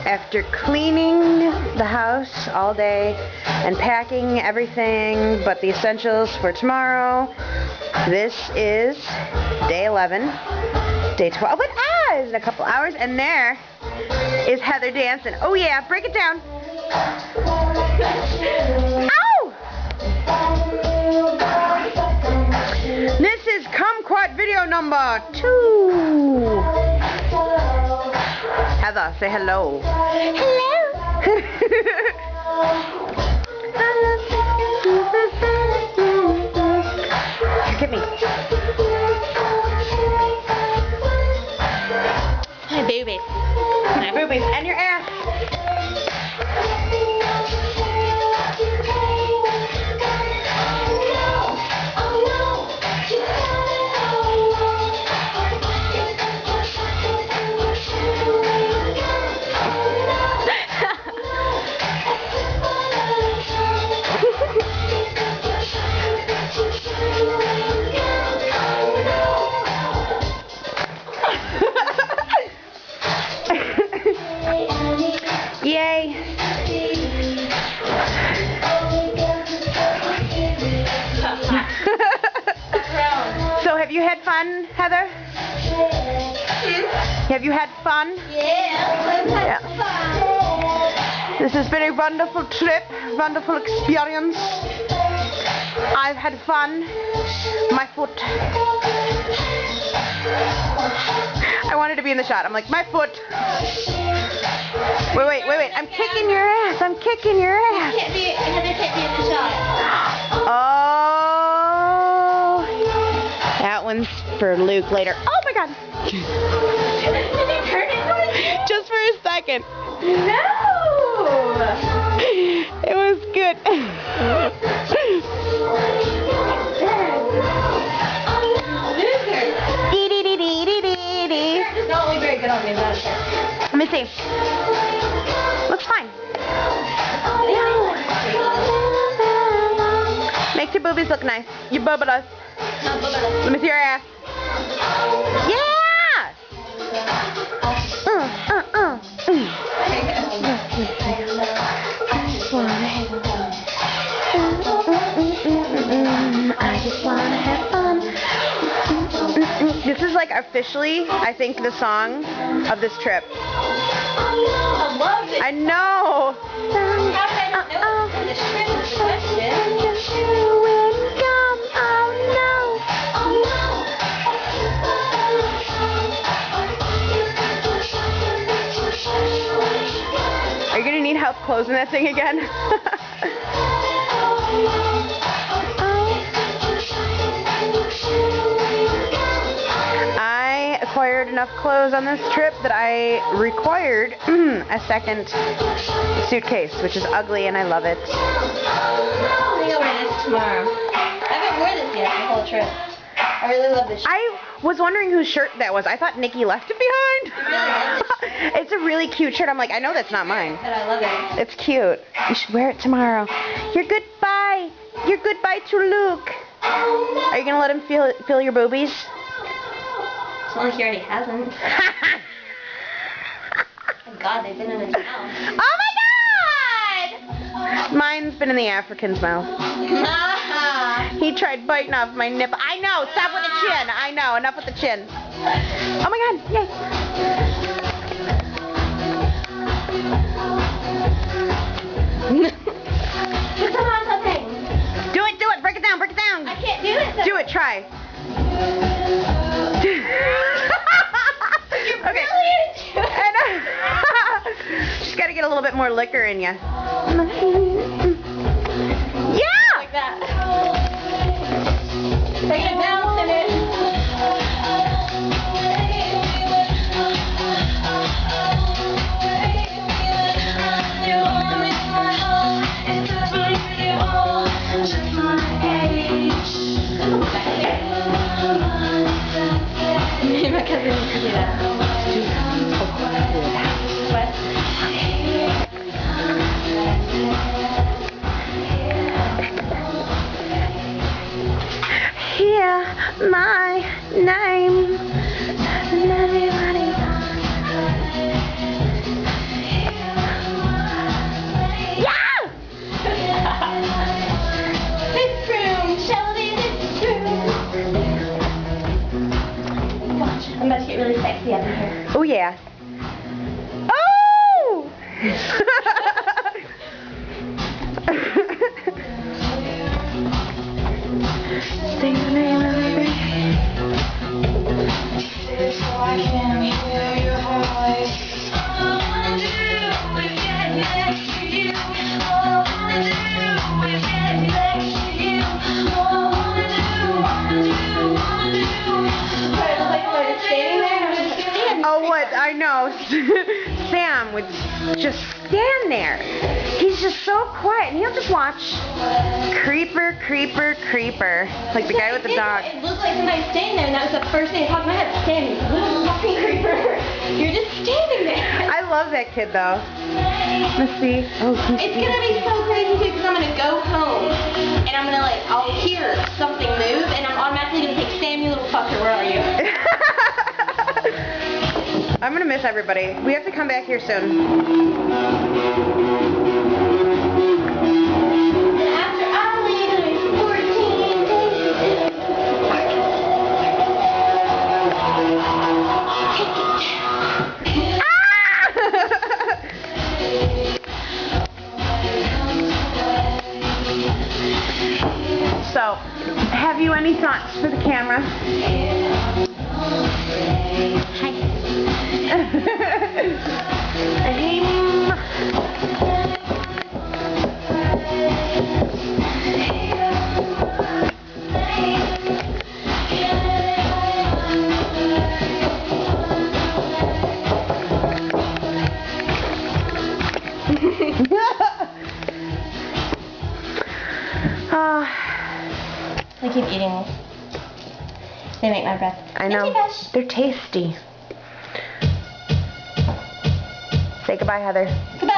After cleaning the house all day and packing everything but the essentials for tomorrow, this is day 11, day 12, in a couple hours, and there is Heather dancing. Oh yeah, break it down. Ow! This is Kumquat video number 2. Heather, say hello. Hello. Give me. My boobies. My boobies and your ass. Yay! So have you had fun, Heather? Have you had fun? Yeah, I've had fun. This has been a wonderful trip, wonderful experience. I've had fun. My foot. I wanted to be in the shot. I'm like, my foot. Wait. I'm kicking your ass. I'm kicking your ass. Heather can't be in the shot. Oh. That one's for Luke later. Oh my god. Just for a second. No! It was good. It's not only very good on me, that's it. Let me see. Looks fine. Makes your boobies look nice. You bubbleless. Let me see your ass. Yeah! I just wanna have fun. This is like officially, I think, the song of this trip. I love it. I know. How did I not know this? This trip is the question. Are you gonna need help closing that thing again? I acquired enough clothes on this trip that I required a second suitcase, which is ugly and I love it. I think I'll wear this tomorrow. I haven't worn this yet the whole trip. I really love this shirt. I was wondering whose shirt that was. I thought Nikki left it behind. It's a really cute shirt. I'm like, I know that's not mine. But I love it. It's cute. You should wear it tomorrow. Your goodbye. Your goodbye to Luke. Are you gonna let him feel your boobies? It's not like he already hasn't. Oh God, they've been in his mouth. Oh my God! Mine's been in the African's mouth. He tried biting off my nipple. I know. Stop with the chin. I know. Enough with the chin. Oh my God! Yay! Come on, something. Do it. Break it down. I can't do it. Do it. Try. Okay. Just gotta get a little bit more liquor in ya. Yeah! Like that. Take it down, finish. My cousin used to do that. What? Hear my Sing the name of the Oh, what? I know. Sam would just stand there. He's just so quiet, and he'll just watch creeper, creeper, creeper, like the guy with the dog. It looked like somebody standing there, and that was the first thing that popped in my head. Standing, little fucking creeper. You're just standing there. I love that kid, though. Let's see. Oh, It's gonna be so crazy too, because I'm gonna go home, and I'm gonna I'll hear something move, and I'm automatically gonna think, Sam, you little fucker, where are you? I'm gonna miss everybody. We have to come back here soon. After I leave, 14 days. So, have you any thoughts for the camera? I keep eating these. They make my breath. I know. They're tasty. Say goodbye, Heather. Goodbye.